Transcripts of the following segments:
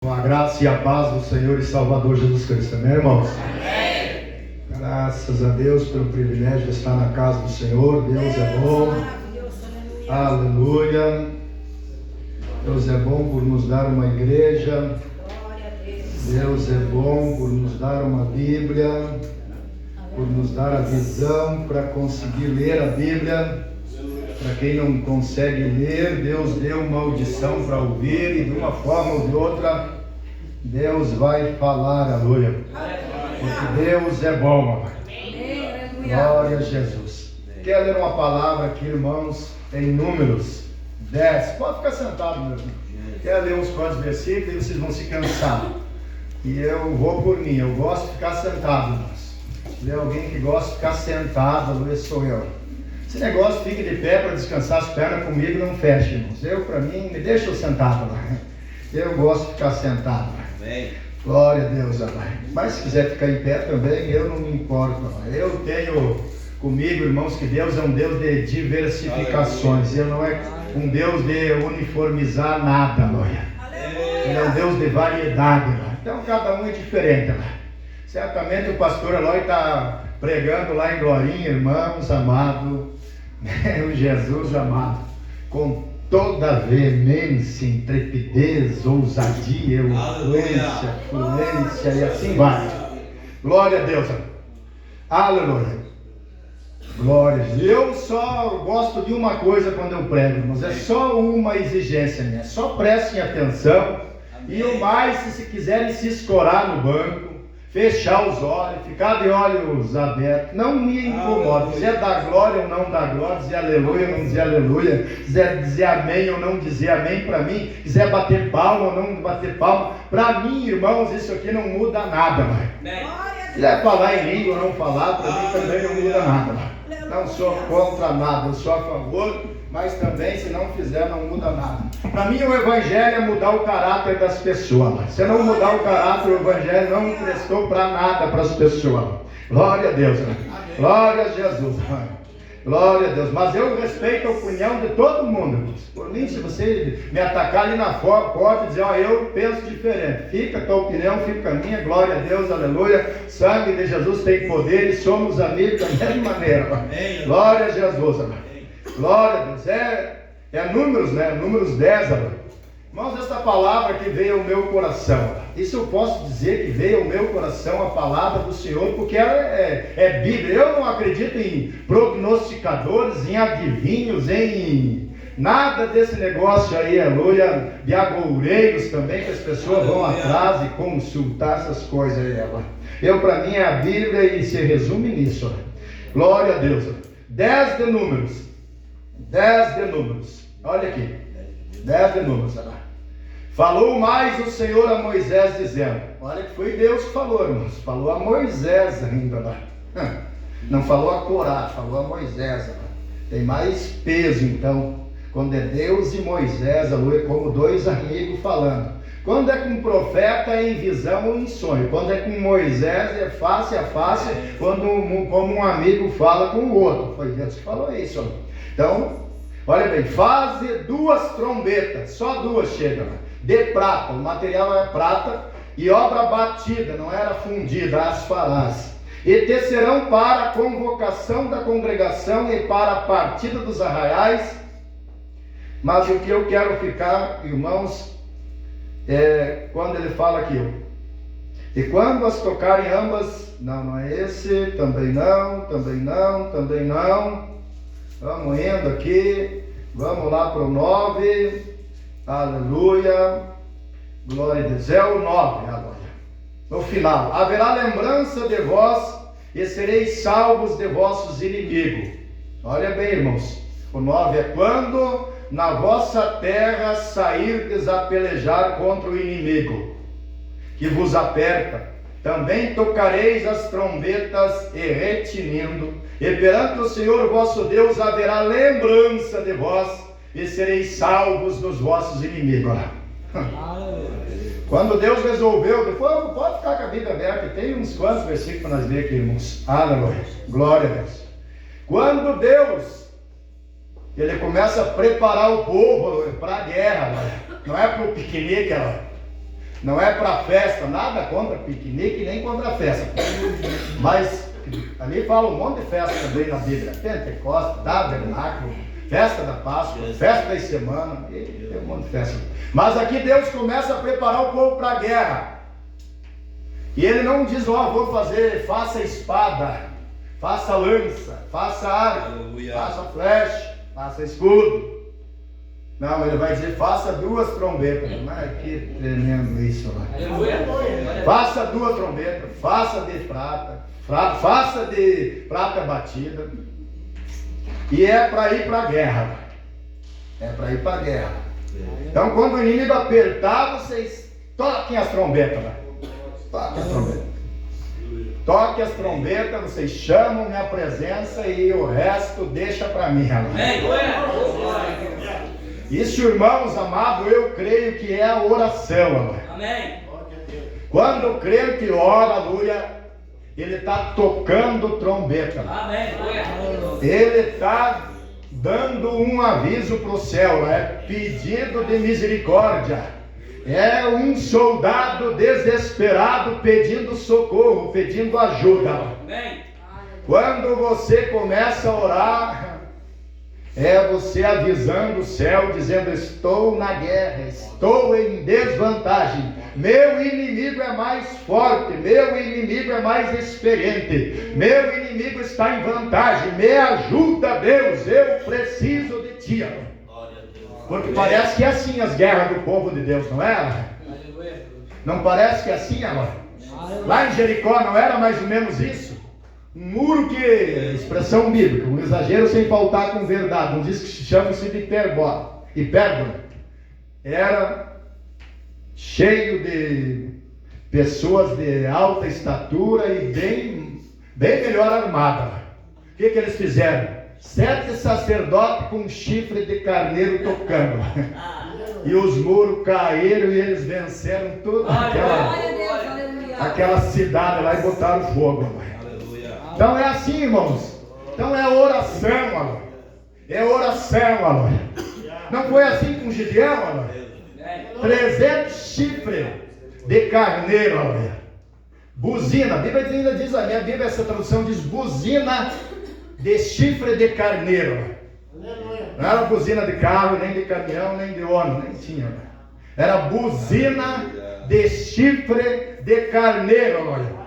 Com a graça e a paz do Senhor e Salvador Jesus Cristo, amém, irmãos? Amém. Graças a Deus pelo privilégio de estar na casa do Senhor. Deus é bom. Aleluia. Deus é bom por nos dar uma igreja. Deus é bom por nos dar uma Bíblia, por nos dar a visão para conseguir ler a Bíblia. Para quem não consegue ler, Deus deu uma audição para ouvir, e de uma forma ou de outra, Deus vai falar, aleluia. Porque Deus é bom, glória a Jesus. Quer ler uma palavra aqui, irmãos, em Números 10? Pode ficar sentado, meu irmão. Quer ler uns quantos versículos e vocês vão se cansar. E eu vou por mim, eu gosto de ficar sentado, irmãos. Se tem alguém que gosta de ficar sentado, aleluia, sou eu. Esse negócio fica de pé para descansar as pernas comigo, não fecha, irmãos. Eu, para mim, me deixa eu sentado lá. Eu gosto de ficar sentado. Amém. Glória a Deus, amém. Mas se quiser ficar em pé também, eu não me importo. Eu tenho comigo, irmãos, que Deus é um Deus de diversificações. Ele não é um Deus de uniformizar nada, aleluia. Ele é um Deus de variedade. Aleluia. Então cada um é diferente. Aleluia. Certamente o pastor Eloy está pregando lá em Glorinha, irmãos amados. O Jesus amado, com toda a veemência, intrepidez, ousadia, eloquência, fluência e assim vai. Glória a Deus. Aleluia. Glória a Deus. Eu só gosto de uma coisa quando eu prego, irmãos. É só uma exigência minha. Só prestem atenção. E o mais, se quiserem se escorar no banco, fechar os olhos, ficar de olhos abertos, não me incomoda. Quiser dar glória ou não dar glória, dizer aleluia ou não dizer aleluia, quiser dizer amém ou não dizer amém para mim, quiser bater palma ou não bater palma, para mim, irmãos, isso aqui não muda nada, quiser falar em língua ou não falar, para mim também não muda nada. Não sou contra nada, eu sou a favor, mas também se não fizer não muda nada. Para mim o evangelho é mudar o caráter das pessoas. Se não mudar o caráter, o evangelho não prestou para nada para as pessoas. Glória a Deus. Glória a Jesus. Glória a Deus. Mas eu respeito a opinião de todo mundo. Por mim, se você me atacar ali na porta e dizer, ó, eu penso diferente, fica a tua opinião, fica a minha. Glória a Deus, aleluia. Sangue de Jesus tem poder e somos amigos da mesma maneira. Glória a Jesus. Glória a Deus. É Números, né? Números 10, irmãos, essa palavra que veio ao meu coração, isso eu posso dizer que veio ao meu coração a palavra do Senhor, porque ela é Bíblia. Eu não acredito em prognosticadores, em adivinhos, em nada desse negócio aí, aleluia, de agoureiros também, que as pessoas vão atrás e consultar essas coisas aí. Para mim é a Bíblia e se resume nisso. Glória a Deus. 10 de Números. 10 de Números, olha aqui, 10 de Números. Falou mais o Senhor a Moisés dizendo, olha que foi Deus que falou, irmãos, falou a Moisés ainda lá, não falou a Corá, falou a Moisés. Tem mais peso então, quando é Deus e Moisés, é como dois amigos falando. Quando é com um profeta é em visão ou em sonho. Quando é com Moisés é face a face, como um amigo fala com o outro. Foi Deus que falou isso. Então, olha bem, faze 2 trombetas, só 2 chegam, de prata, o material é prata, e obra batida, não era fundida, as farás. E tecerão para a convocação da congregação e para a partida dos arraiais. Mas o que eu quero ficar, irmãos, quando ele fala aqui, e quando as tocarem ambas, não é esse, também não, também não, também não. Vamos indo aqui, vamos lá para o 9, aleluia, glória a Deus, é o 9, aleluia. No final, haverá lembrança de vós e sereis salvos de vossos inimigos. Olha bem, irmãos, o 9 é quando na vossa terra sairdes a pelejar contra o inimigo, que vos aperta, também tocareis as trombetas e retinindo, e perante o Senhor vosso Deus haverá lembrança de vós, e sereis salvos dos vossos inimigos. Quando Deus resolveu, depois pode ficar com a Bíblia aberta, tem uns quantos versículos para nós ler aqui, irmãos. Aleluia, glória a Deus. Quando Deus, ele começa a preparar o povo para a guerra, não é para o piquenique, Não é para festa, nada contra piquenique, nem contra festa. Mas ali fala um monte de festa também na Bíblia. Pentecostes, Tabernáculo, festa da Páscoa, festa da semana, e tem um monte de festa. Mas aqui Deus começa a preparar o povo para a guerra. E ele não diz, faça espada, faça lança, faça arco, faça flecha, faça escudo. Não, ele vai dizer, faça 2 trombetas. Mas que tremendo isso lá. Faça 2 trombetas, faça de prata, faça de prata batida. E é para ir para a guerra. É para ir para a guerra. Então quando o inimigo apertar, vocês toquem as trombetas lá. Toquem as trombetas. Toque as trombetas, vocês chamam minha presença e o resto deixa para mim. Isso, irmãos amados, eu creio que é a oração. Amém. Quando o crente ora, aleluia, ele está tocando trombeta. Amém. Ele está dando um aviso para o céu, é pedido de misericórdia. É um soldado desesperado pedindo socorro, pedindo ajuda. Amém. Quando você começa a orar, é você avisando o céu, dizendo: estou na guerra, estou em desvantagem, meu inimigo é mais forte, meu inimigo é mais experiente, meu inimigo está em vantagem, me ajuda, Deus, eu preciso de Ti. Porque parece que é assim as guerras do povo de Deus, não é? Não parece que é assim, agora? Lá em Jericó não era mais ou menos isso? Um muro que, expressão bíblica, um exagero sem faltar com verdade, não diz que chama-se de hipérbole, era cheio de pessoas de alta estatura e bem melhor armada. O que eles fizeram? 7 sacerdotes com chifre de carneiro tocando, e os muros caíram e eles venceram toda aquela cidade lá e botaram fogo. Então é assim, irmãos. Então é oração, agora. É oração, agora. Não foi assim com Gideão, agora? 300 chifres de carneiro, agora. Buzina. A Bíblia ainda diz, a minha Bíblia, essa tradução diz buzina de chifre de carneiro. Não era buzina de carro, nem de caminhão, nem de ônibus, nem tinha. Era buzina de chifre de carneiro, agora.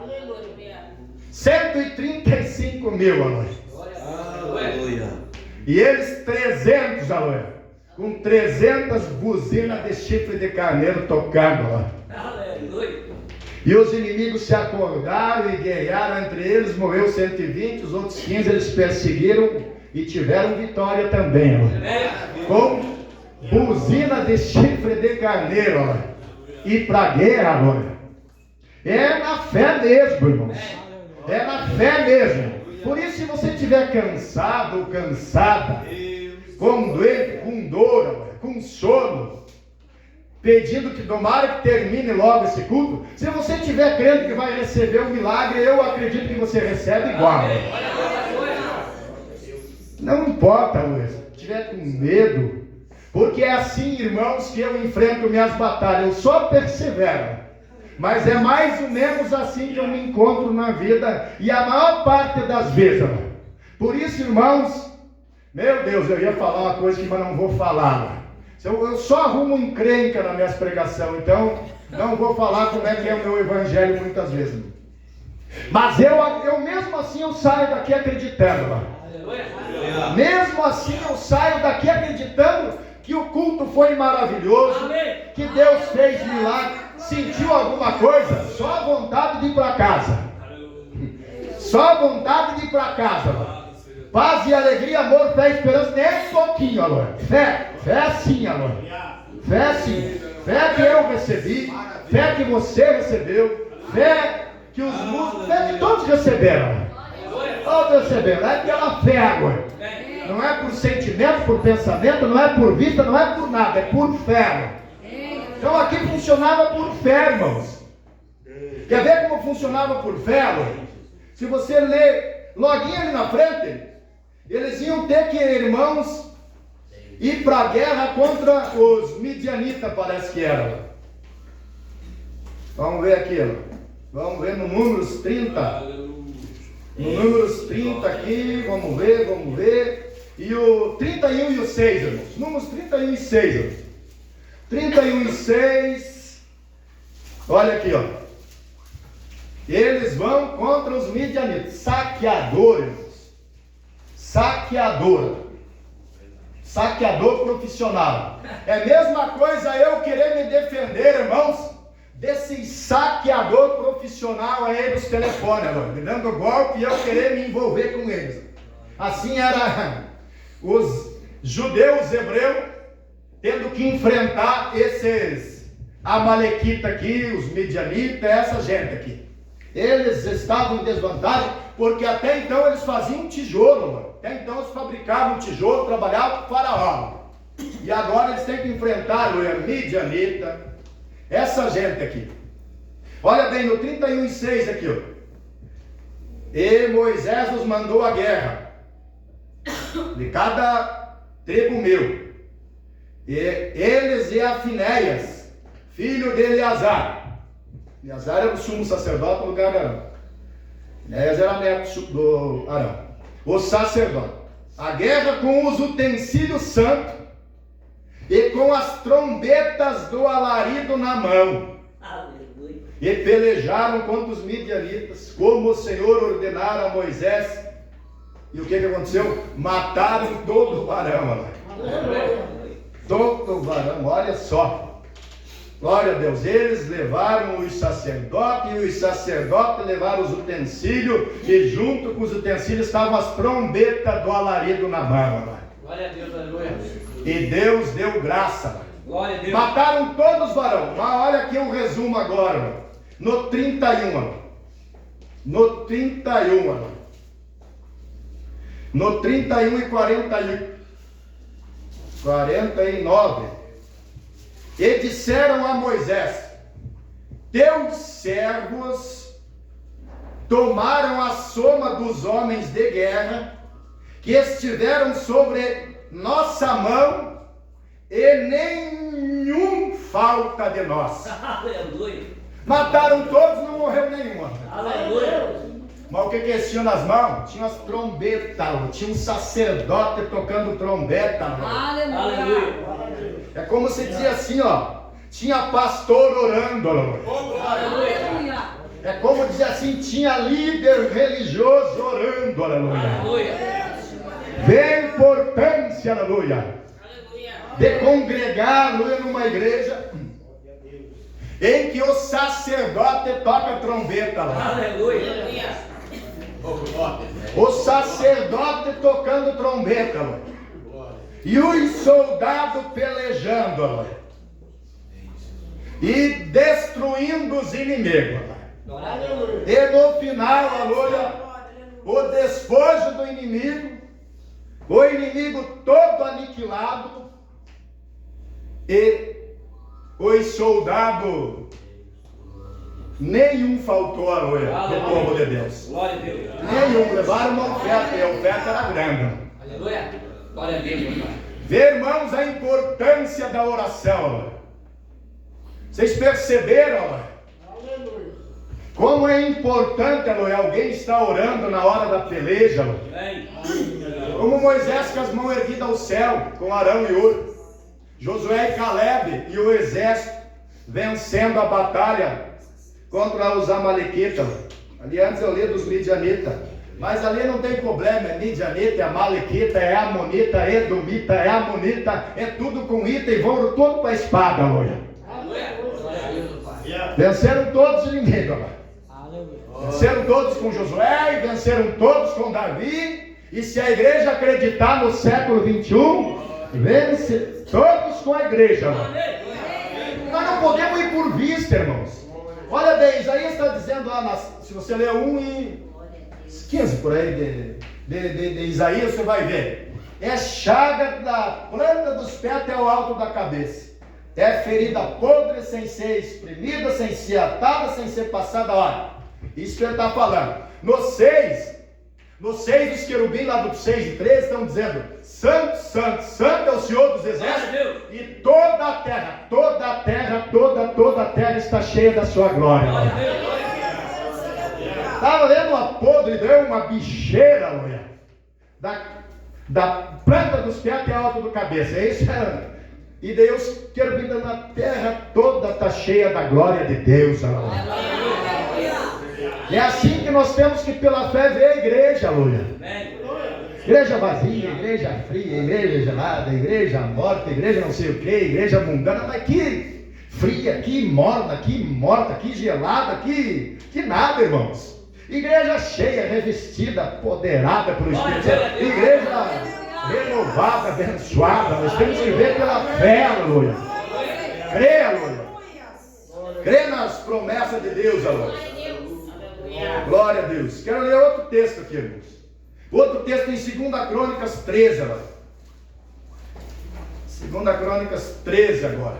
135 mil, aleluia. E eles 300, aleluia, com 300 buzinas de chifre de carneiro tocando, aleluia. E os inimigos se acordaram e guerrearam entre eles, morreu 120, os outros 15 eles perseguiram e tiveram vitória também, aleluia. Com buzina de chifre de carneiro, aleluia. E para a guerra, aleluia. É na fé mesmo, irmãos. É na fé mesmo. Por isso, se você estiver cansado ou cansada, com doente, com dor, com sono, pedindo que tomara que termine logo esse culto, se você estiver crendo que vai receber um milagre, eu acredito que você recebe igual. Não importa, Luiz, se estiver com medo, porque é assim, irmãos, que eu enfrento minhas batalhas. Eu só persevero. Mas é mais ou menos assim que eu me encontro na vida, e a maior parte das vezes. Por isso, irmãos, meu Deus, eu ia falar uma coisa que mas não vou falar. Eu só arrumo encrenca nas minhas pregações, então não vou falar como é que é o meu evangelho muitas vezes. Mas eu mesmo assim eu saio daqui acreditando. Mesmo assim eu saio daqui acreditando que o culto foi maravilhoso, que Deus fez milagre. Sentiu alguma coisa? Só a vontade de ir para casa. Só a vontade de ir para casa. Paz e alegria, amor, fé e esperança. Nem um pouquinho, alô. Fé sim, alô. Fé sim. Fé que eu recebi. Fé que você recebeu. Fé que os músicos, fé que todos receberam. Todos receberam. É pela fé agora. Não é por sentimento, por pensamento, não é por vista, não é por nada. É por fé. Então aqui funcionava por fé, irmãos. Quer ver como funcionava por fé, irmãos? Se você ler loguinho ali na frente, eles iam ter que, irmãos, ir para a guerra contra os midianitas, parece que era. Vamos ver aqui, ó. Vamos ver no Números 30. No Números 30 aqui, vamos ver. E o 31 e o 6, irmãos. Números 31 e 6, irmãos. 31 e 6. Olha aqui, ó. Eles vão contra os midianitas. Saqueador, irmãos. Saqueador profissional. É a mesma coisa eu querer me defender, irmãos, desse saqueador profissional aí dos telefones, me dando golpe e eu querer me envolver com eles. Assim era os judeus hebreus tendo que enfrentar esses amalequitas aqui, os midianitas, essa gente aqui. Eles estavam em desvantagem porque até então eles faziam tijolo, até então eles fabricavam tijolo, trabalhavam para faraó. E agora eles têm que enfrentar o midianita, essa gente aqui. Olha bem, no 31 e 6 aqui, ó. E Moisés nos mandou a guerra de cada tribo meu. E eles e Afinéias, filho de Eleazar. Eleazar era o sumo sacerdote no lugar de Arão. Afinéias era neto do Arão. O sacerdote. A guerra com os utensílios santos e com as trombetas do alarido na mão. Aleluia. E pelejaram contra os midianitas, como o Senhor ordenara a Moisés. E o que aconteceu? Mataram todo o varão. Todo o varão, olha só. Glória a Deus. Eles levaram os sacerdotes, e os sacerdotes levaram os utensílios, e junto com os utensílios estavam as trombetas do alarido na mão. Glória a Deus, aleluia. E Deus deu graça. Glória a Deus. Mataram todos os varão. Mas olha aqui o resumo agora. No 31. No 31. No 31 e 49. E disseram a Moisés: teus servos tomaram a soma dos homens de guerra que estiveram sobre nossa mão, e nenhum falta de nós. Aleluia. Mataram todos, não morreu nenhum. Aleluia. Mas o que eles tinham nas mãos? Tinha as trombetas, tinha um sacerdote tocando trombeta. Aleluia. É como se dizia assim, ó. Tinha pastor orando. Aleluia. É como dizer assim, tinha líder religioso orando. Aleluia. Vê a importância, aleluia, de congregar, aleluia, numa igreja em que o sacerdote toca trombeta. Aleluia. O sacerdote tocando trombeta. E os soldados pelejando. E destruindo os inimigos. E no final, aleluia, o despojo do inimigo. O inimigo todo aniquilado, e os soldados, nenhum faltou, aleluia, do povo de Deus. Glória a Deus. Nenhum, levaram uma oferta, e a oferta era grande. Aleluia. Glória a Deus, meu Pai. Vê, irmãos, a importância da oração, aleluia. Vocês perceberam, aleluia? Como é importante, aleluia, alguém estar orando na hora da peleja, aleluia. Como Moisés com as mãos erguidas ao céu, com Arão e Hur, Josué e Caleb e o exército vencendo a batalha contra os amalequitas. Ali antes eu li dos midianitas, mas ali não tem problema, é midianita, é amalequita, é amonita, é edomita, é amonita, é tudo com ita e vão tudo para a espada, aleluia. Venceram todos os inimigos, venceram todos com Josué e venceram todos com Davi. E se a igreja acreditar no século 21, vence todos com a igreja. Nós não podemos ir por vista, irmãos. Olha bem, Isaías está dizendo lá, se você ler 1:15 por aí de Isaías, você vai ver. É chaga da planta dos pés até o alto da cabeça. É ferida podre, sem ser espremida, sem ser atada, sem ser passada. Olha, isso que ele está falando. No 6, os querubins lá do 6 e 13 estão dizendo: santo, santo, santo é o Senhor dos exércitos, e toda a terra, toda a terra, toda a terra está cheia da sua glória. Estava vendo uma podridão, uma bicheira, aleluia, da planta dos pés até a alta do cabeça, é isso? E Deus, querubim na terra toda está cheia da glória de Deus, aleluia. É assim que nós temos que pela fé ver a igreja, aleluia. Igreja vazia, igreja fria, igreja gelada, igreja morta, igreja não sei o que, igreja mundana, mas que fria, que morna, que morta, que gelada, que nada, irmãos. Igreja cheia, revestida, apoderada pelo Espírito Santo, igreja renovada, abençoada. Nós temos que ver pela fé, aleluia. Crê, aleluia. Crê nas promessas de Deus, aleluia. Glória a Deus. Quero ler outro texto aqui, irmãos. Outro texto em 2 Crônicas 13, aleluia. 2 Crônicas 13 agora.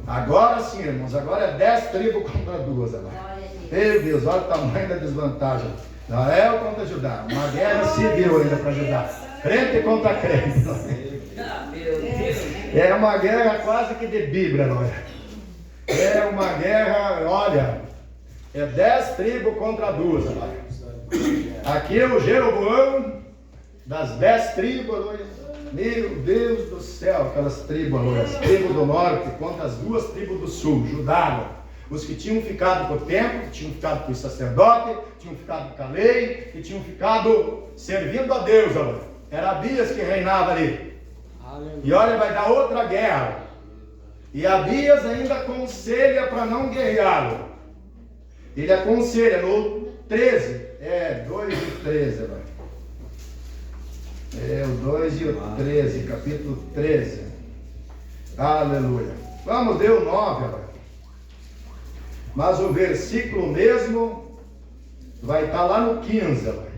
Agora sim, irmãos. Agora é 10 tribos contra 2, aleluia. Meu Deus, olha o tamanho da desvantagem. Israel contra Judá. Uma guerra civil ainda para Judá. Crente contra crente. É uma guerra quase que de Bíblia, não é? É uma guerra, olha, é 10 tribos contra 2. Aqui é o Jeroboão das 10 tribos, aleluia. Meu Deus do céu, aquelas tribos, aleluia. As tribos do norte contra as 2 tribos do sul, Judá. Os que tinham ficado com o templo, que tinham ficado com o sacerdote, tinham ficado com a lei, que tinham ficado servindo a Deus, aleluia. Era Abias que reinava ali. E olha, vai dar outra guerra. E Abias ainda aconselha para não guerreá-lo. Ele aconselha no 13. 2 e 13, vai. O 2 e o 13, capítulo 13. Aleluia. Vamos ver o 9, vai. Mas o versículo mesmo vai estar lá no 15, vai.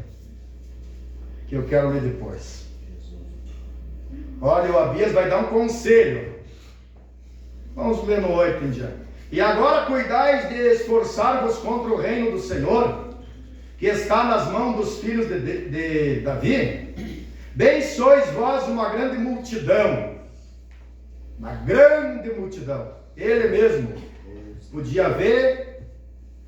Que eu quero ler depois. Olha, o Abias vai dar um conselho. Vamos ler no 8 em diante. E agora cuidais de esforçar-vos contra o reino do Senhor, que está nas mãos dos filhos de Davi. Bem sois vós uma grande multidão. Uma grande multidão. Ele mesmo podia ver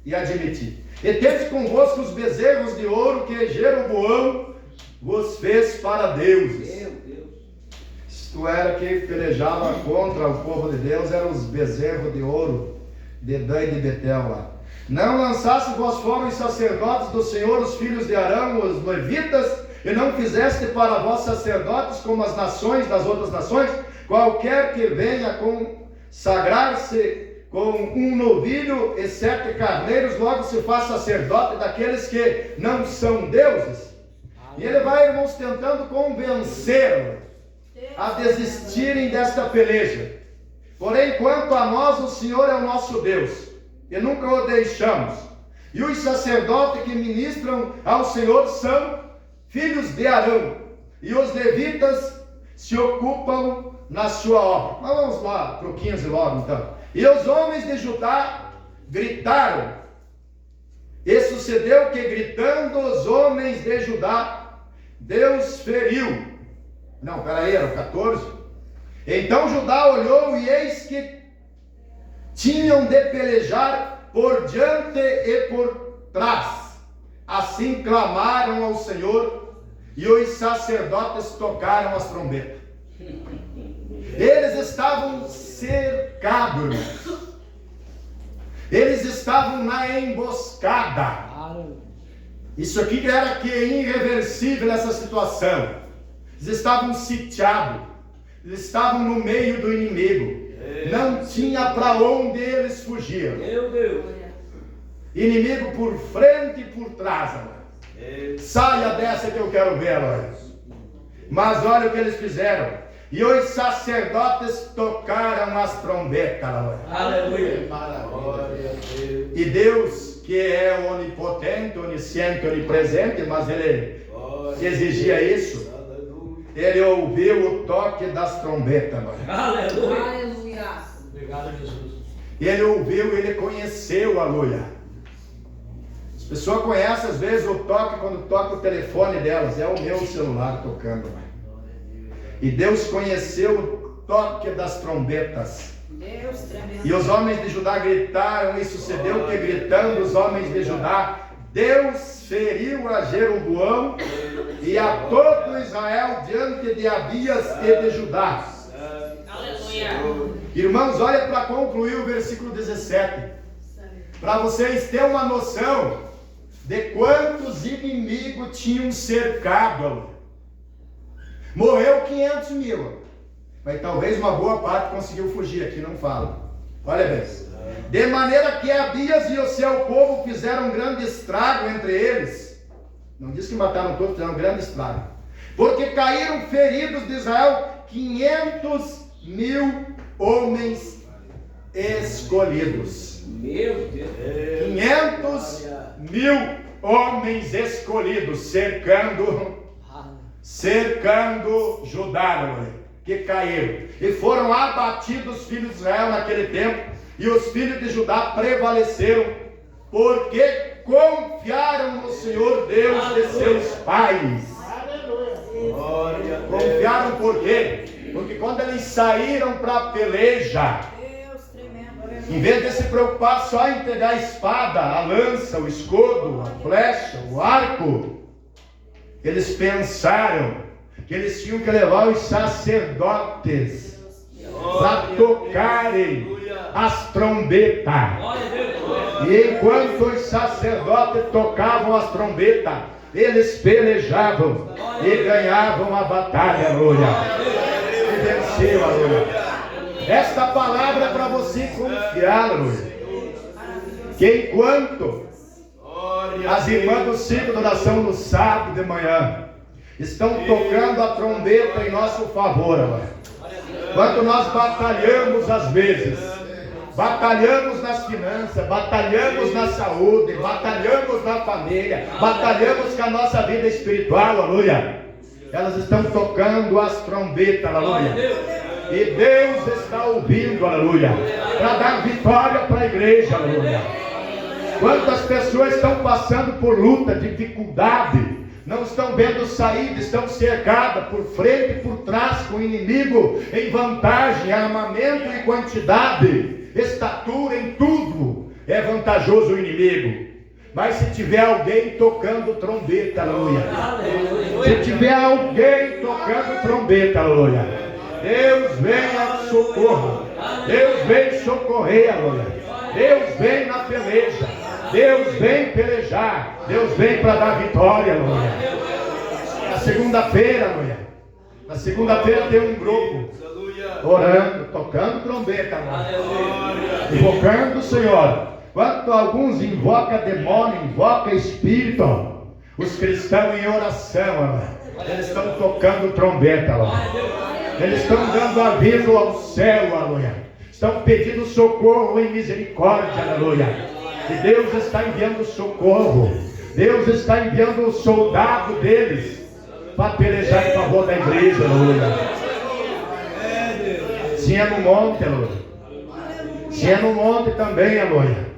e admitir. E tende convosco os bezerros de ouro que Jeroboão vos fez para deuses. Meu Deus. Isto era que pelejava contra o povo de Deus, eram os bezerros de ouro de Dan e de Betel lá. Não lançasse vós fora os sacerdotes do Senhor, os filhos de Arão, os levitas, e não fizeste para vós sacerdotes como as nações das outras nações. Qualquer que venha consagrar-se com um novilho e 7 carneiros, logo se faz sacerdote daqueles que não são deuses. E ele vai, irmãos, tentando convencer a desistirem desta peleja. Porém, quanto a nós, o Senhor é o nosso Deus, e nunca o deixamos. E os sacerdotes que ministram ao Senhor são filhos de Arão, e os levitas se ocupam na sua obra. Mas vamos lá para o 15 logo então. E os homens de Judá gritaram, e sucedeu que gritando os homens de Judá, Deus feriu. Não, peraí, era o 14. Então Judá olhou, e eis que tinham de pelejar por diante e por trás. Assim clamaram ao Senhor, e os sacerdotes tocaram as trombetas. Eles estavam cercados, eles estavam na emboscada. Isso aqui era que irreversível essa situação. Eles estavam sitiados, eles estavam no meio do inimigo. Não tinha para onde eles fugiam. Meu Deus. Inimigo por frente e por trás. Saia dessa que eu quero ver, aleluia. Mas olha o que eles fizeram. E os sacerdotes tocaram as trombetas. Aleluia. E Deus, que é onipotente, onisciente, onipresente, mas Ele exigia isso. Ele ouviu o toque das trombetas. Aleluia. Obrigado, Jesus. Ele ouviu, ele conheceu, aleluia. As pessoas conhecem às vezes o toque quando toca o telefone delas. É o meu celular tocando, mãe. E Deus conheceu o toque das trombetas. E os homens de Judá gritaram, e sucedeu que, gritando os homens de Judá, Deus feriu a Jeroboão e a todo Israel diante de Abias e de Judá. Aleluia. Irmãos, olha para concluir o versículo 17, para vocês terem uma noção de quantos inimigos tinham cercado. Morreu 500 mil, mas talvez uma boa parte conseguiu fugir, aqui não fala. Olha bem, de maneira que Abias e o seu povo fizeram um grande estrago entre eles. Não diz que mataram todos, fizeram um grande estrago, porque caíram feridos de Israel 500 mil homens escolhidos. Meu Deus. 500 mil homens escolhidos, cercando Judá, que caíram, e foram abatidos os filhos de Israel naquele tempo, e os filhos de Judá prevaleceram, porque confiaram no Senhor Deus de seus pais. Confiaram por quê? Porque quando eles saíram para a peleja, em vez de se preocupar só em pegar a espada, a lança, o escudo, a flecha, o arco, eles pensaram que eles tinham que levar os sacerdotes para tocarem as trombetas. E enquanto os sacerdotes tocavam as trombetas, eles pelejavam e ganhavam a batalha, aleluia. E venceu, aleluia. Esta palavra é para você confiar, aleluia. Que enquanto as irmãs do ciclo de oração no sábado de manhã estão tocando a trombeta em nosso favor, aleluia. Enquanto nós batalhamos às vezes, batalhamos nas finanças, batalhamos na saúde, batalhamos na família, batalhamos com a nossa vida espiritual, aleluia. Elas estão tocando as trombetas, aleluia. E Deus está ouvindo, aleluia, para dar vitória para a igreja, aleluia. Quantas pessoas estão passando por luta, dificuldade, não estão vendo saída, estão cercadas por frente e por trás com o inimigo em vantagem, armamento e quantidade, estatura, em tudo é vantajoso o inimigo. Mas se tiver alguém tocando trombeta, aleluia, se tiver alguém tocando trombeta, aleluia, Deus vem ao socorro, Deus vem socorrer, aleluia. Deus vem na peleja, Deus vem pelejar, Deus vem para dar vitória, aleluia. Na segunda-feira, aleluia, na segunda-feira tem um grupo orando, tocando trombeta, aleluia, invocando o Senhor. Quando alguns invocam demônio, invocam espírito, os cristãos em oração, aleluia, eles estão tocando trombeta, aleluia. Eles estão dando aviso ao céu, aleluia. Estão pedindo socorro em misericórdia, aleluia. E Deus está enviando socorro. Deus está enviando o soldado deles para pelejar em favor da igreja, aleluia. Se é no monte, aleluia. Se é no monte também, aleluia.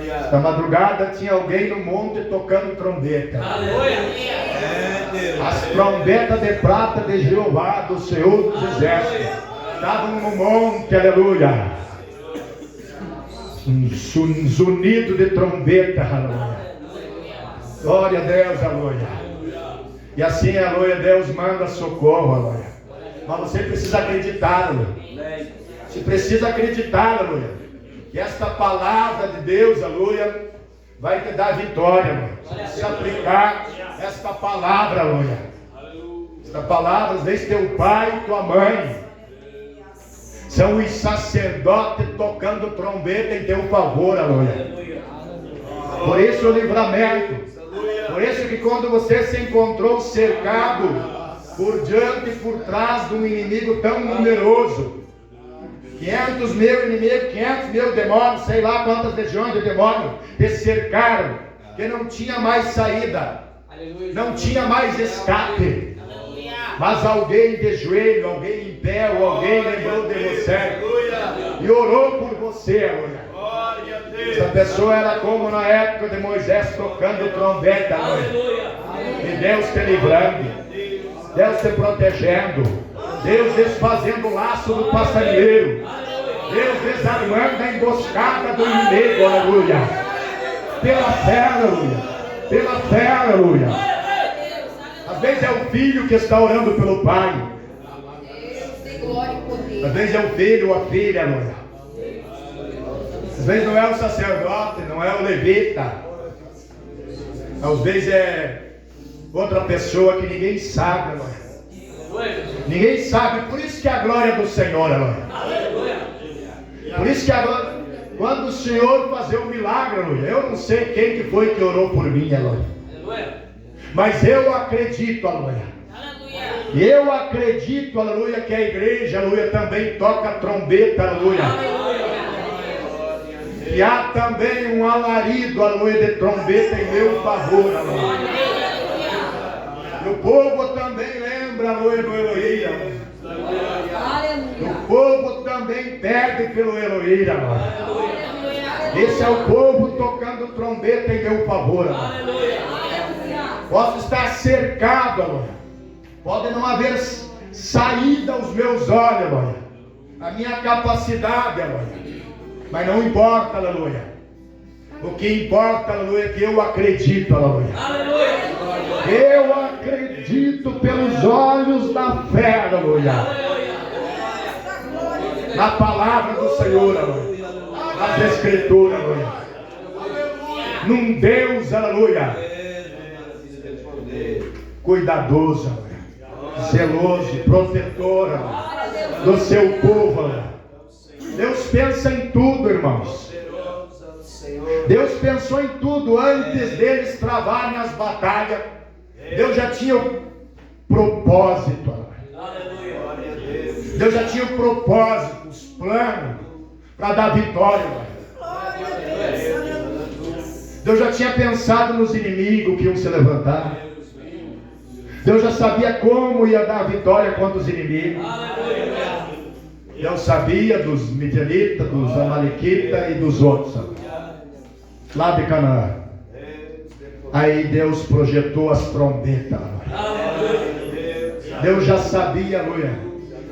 Esta madrugada tinha alguém no monte tocando trombeta. Aleluia. As trombetas de prata de Jeová, do Senhor dos Exércitos, estavam no monte, aleluia. Um zunido de trombeta, aleluia. Glória a Deus, aleluia. E assim, aleluia, Deus manda socorro, aleluia. Mas você precisa acreditar, aleluia. Você precisa acreditar, aleluia, que esta palavra de Deus, aleluia, vai te dar vitória, aleluia. Se aplicar esta palavra, aleluia. Esta palavra, às vezes teu pai e tua mãe são os sacerdotes tocando trombeta em teu favor, aleluia. Por isso o livramento. Por isso que quando você se encontrou cercado por diante e por trás de um inimigo tão numeroso, 500 mil inimigos, 500 mil demônios, sei lá quantas legiões de demônios te cercaram, que não tinha mais saída, não tinha mais escape. Mas alguém de joelho, alguém em pé, ou alguém lembrou de você e orou por você, aleluia. Essa pessoa era como na época de Moisés tocando trombeta, aleluia. E Deus te livrando. Deus te protegendo, Deus desfazendo o laço do passarinheiro, Deus desarmando a emboscada do inimigo, aleluia. Pela fé, aleluia. Pela fé, aleluia. Às vezes é o filho que está orando pelo pai. Às vezes é o filho ou a filha, aleluia. Às vezes não é o sacerdote, não é o levita. Às vezes é outra pessoa que ninguém sabe, aleluia. Ninguém sabe, por isso que a glória é do Senhor, aleluia. Por isso que agora, quando o Senhor fazer um milagre, aleluia, eu não sei quem que foi que orou por mim, aleluia. Mas eu acredito, aleluia. E eu acredito, aleluia, que a igreja, aleluia, também toca trombeta, aleluia. E há também um alarido, aleluia, de trombeta em meu favor, aleluia. E o povo também lembra, aleluia, do Elohim, aleluia. O povo também pede pelo Elohim, aleluia. Esse é o povo tocando trombeta em meu favor, aleluia. Posso estar cercado, aleluia. Pode não haver saída aos meus olhos, aleluia. A minha capacidade, aleluia. Mas não importa, aleluia. O que importa, aleluia, é que eu acredito, aleluia. Eu acredito pelos olhos da fé, aleluia. Na palavra do Senhor, aleluia. Nas escrituras, aleluia. Num Deus, aleluia, cuidadoso, aleluia. Zeloso, protetor, aleluia, do seu povo, aleluia. Deus pensa em tudo, irmãos. Deus pensou em tudo antes deles travarem as batalhas. Deus já tinha o propósito, aleluia. Deus já tinha o propósito, os planos para dar vitória, aleluia. Deus já tinha pensado nos inimigos que iam se levantar. Deus já sabia como ia dar vitória contra os inimigos. Deus sabia dos midianitas, dos amalequitas e dos outros, lá de Canaã. Aí Deus projetou as trombetas. Deus já sabia, aleluia,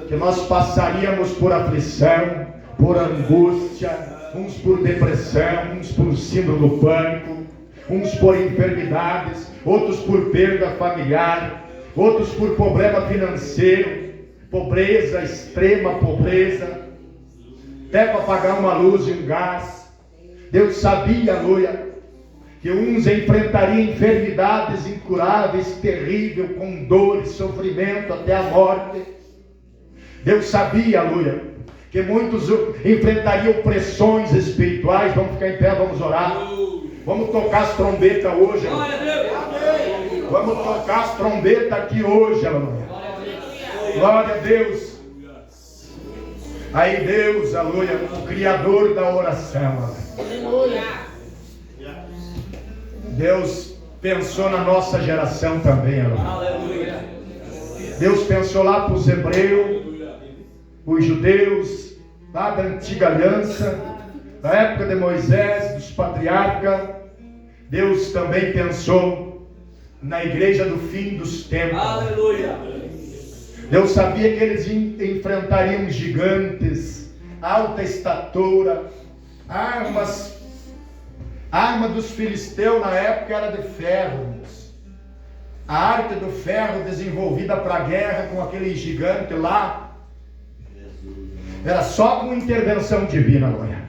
que nós passaríamos por aflição, por angústia, uns por depressão, uns por síndrome do pânico, uns por enfermidades, outros por perda familiar, outros por problema financeiro, pobreza, extrema pobreza, até para pagar uma luz e um gás. Deus sabia, aleluia, que uns enfrentariam enfermidades incuráveis, terríveis, com dor e sofrimento até a morte. Deus sabia, aleluia, que muitos enfrentariam pressões espirituais. Vamos ficar em pé, vamos orar. Vamos tocar as trombetas hoje, aleluia. Vamos tocar as trombetas aqui hoje, aleluia. Glória a Deus. Aí Deus, aleluia, o Criador da oração, aleluia. Deus pensou na nossa geração também, aleluia. Deus pensou lá para os hebreus, os judeus, lá da antiga aliança, da época de Moisés, dos patriarcas. Deus também pensou na igreja do fim dos tempos. Aleluia. Deus sabia que eles enfrentariam gigantes, alta estatura, arma dos filisteus na época era de ferro. A arte do ferro desenvolvida para a guerra com aquele gigante lá, era só com intervenção divina, aleluia.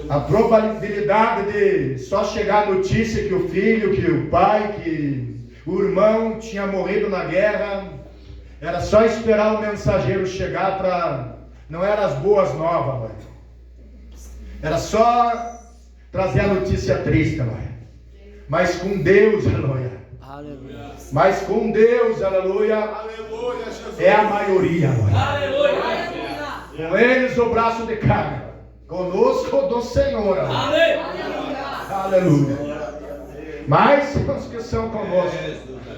A probabilidade de só chegar a notícia que o filho, que o pai, que o irmão tinha morrido na guerra, era só esperar o mensageiro chegar para... Não eram as boas novas, aleluia. Era só trazer a notícia triste, aleluia. Mas com Deus, aleluia. Mas com Deus, aleluia, é a maioria, aleluia. Com eles o braço de carne, conosco do Senhor, aleluia. Mais os que são conosco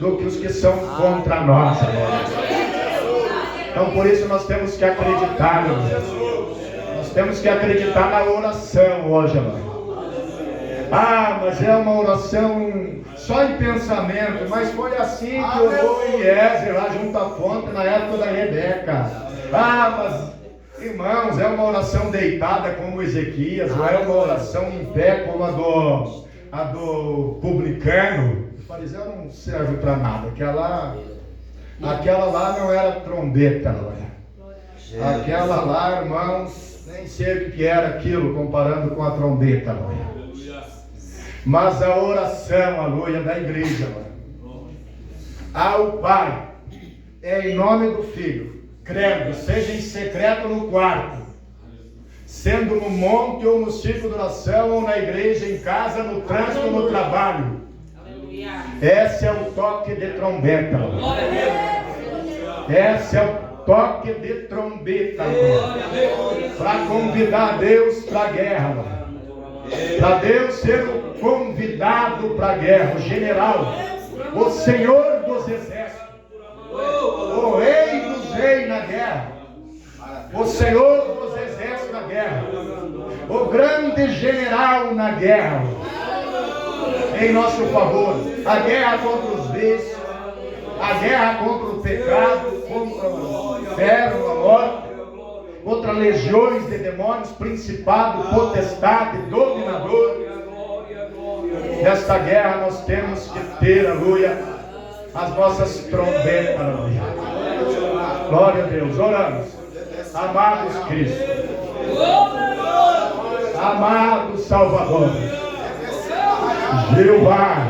do que os que são contra nós, aleluia. Então por isso nós temos que acreditar, aleluia. Nós temos que acreditar na oração hoje, aleluia. Ah, mas é uma oração só em pensamento, mas foi assim que orou Eliezer lá junto à fonte na época da Rebeca. Mas, irmãos, é uma oração deitada como Ezequias, não é uma oração em pé como a do publicano. O fariseu não serve para nada. Aquela lá não era trombeta, não é? Aquela lá, irmãos, nem sei o que era aquilo comparando com a trombeta, não é? Mas a oração, aleluia, da igreja, ao Pai, é em nome do Filho, crendo, seja em secreto no quarto, sendo no monte ou no círculo de oração, ou na igreja, em casa, no trânsito, no trabalho. Esse é o toque de trombeta. Esse é o toque de trombeta, para convidar Deus para a guerra, para Deus ser o convidado para a guerra, o general, o Senhor dos exércitos, o rei dos reis na guerra, o Senhor dos exércitos na guerra, o grande general na guerra, em nosso favor. A guerra contra os vícios, a guerra contra o pecado, contra o inferno, a morte, contra legiões de demônios, principado, potestade, dominador. Nesta guerra nós temos que ter, aleluia, as nossas trombetas, aleluia. Glória a Deus, oramos. Amados Cristo, amado Salvador, Jeová,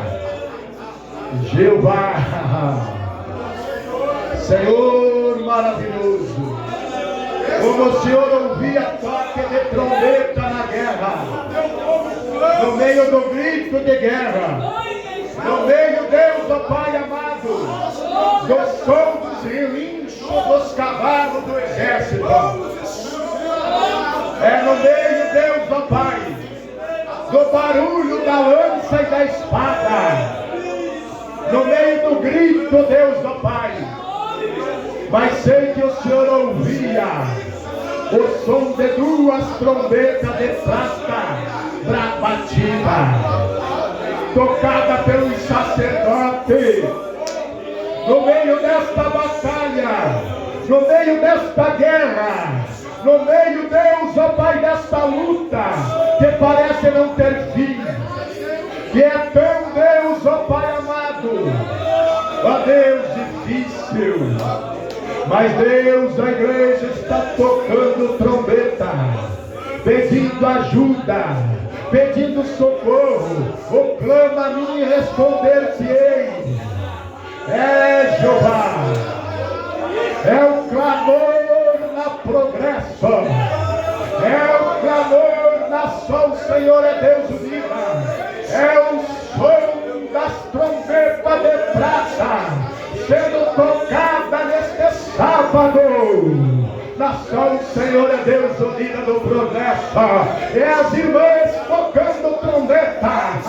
Senhor maravilhoso, como o Senhor ouvia toque de trombeta na guerra, no meio do grito de guerra, no meio, Deus, ó Pai amado, do som dos relinchos dos cavalos do exército, é no meio, Deus, ó Pai, do barulho da lança e da espada, no meio do grito, Deus, ó Pai, mas sei que o Senhor ouvia o som de duas trombetas de prata batida, tocada pelos sacerdotes, no meio desta batalha, no meio desta guerra, no meio, Deus, ó Pai, desta luta, que parece não ter fim, que é tão, Deus, ó Pai amado, ó Deus, difícil, mas Deus, a igreja está tocando trombeta, pedindo ajuda, pedindo socorro. O clama a mim e responder-te-ei. É Jeová, é o clamor na progresso, é o clamor na só o Senhor é Deus unida, é o som das trombetas de prata sendo tocada neste sábado. Nação, o Senhor é Deus unida do progresso, é as irmãs tocando trombeta,